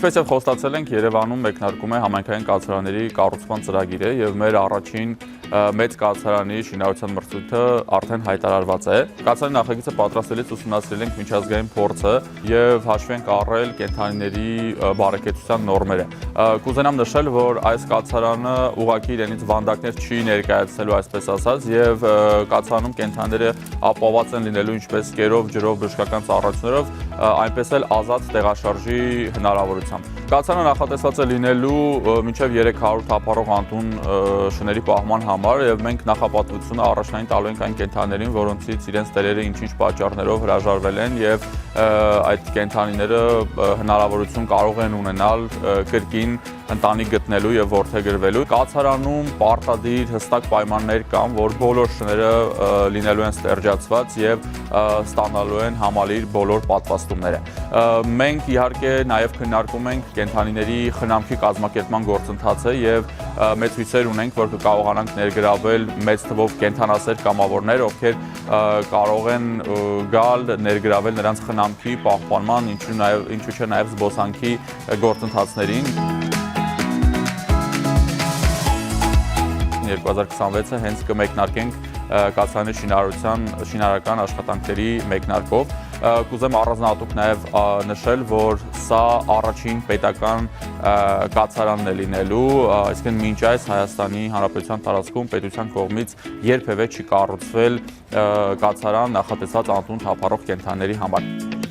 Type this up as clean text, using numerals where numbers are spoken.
Ինչպես եւ խոստացել ենք, Երևանում մեկնարկում է համայնքային կացարանների կառուցման ծրագիրը եւ մեր առաջին մեծ կացարանի շինարարության մրցույթը արդեն հայտարարված է։ Կացարանի նախագիծը պատրաստելիս ուսումնասիրել ենք միջազգային փորձը եւ հաշվի ենք առել կենդանիների բարեկեցության նորմերը։ Կուզենամ նշել, որ այս կացարանը ուղղակի իրենից վանդակներ չի ներկայացնելու, այսպես ասած, եւ կացարանում կենդանիները ապահովված են լինելու ինչպես կերով, ջրով, բժշկական ծառայություններով, այնպես էլ ազատ տեղաշարժի հնարավորությամբ։ Կացարանը նախատեսված է լինելու մինչև 300 թափառող անտուն շների պահման համար եւ մենք նախապատվությունը առաջնային տալու ենք այն կենդանիներին, որոնցից իրենց տերերը ինչ-ինչ պատճառներով հրաժարվել են եւ այդ կենդանիները հնարավորություն կարող են ունենալ կրկին ընտանիք գտնելու եւ որդեգրվելու։ Կացարանում պարտադիր հստակ պայմաններ կան, որ բոլոր շները լինելու են ստերջացված եւ ստանալու են համալիր բոլոր պատվաստումները։ Մենք իհարկե նաեւ քննարկում ենք կենդանիների խնամքի կազմակերպման գործընթացը եւ մեծ հույսեր ունենք, որ կկարողանանք ներգրավել մեծ թվով կենդանասեր կամավորներ, ովքեր կարող են գալ ներգրավել նրանց խնամքի պահպանման, ինչու չէ նաեւ զբոսանքի գործընթացներին։ 2026-ը հենց կմեկնարկենք կացարանի շինարարական աշխատանքների մեկնարկով։ Կուզեմ առանձնահատուկ նաև նշել, որ սա առաջին պետական կացարանն է լինելու, այսինքն մինչ այս Հայաստանի Հանրապետության տարածքում պետության կողմից երբևէ չի կառուցվել կացարան նախատեսված անտուն թափառող կենդանիների համար։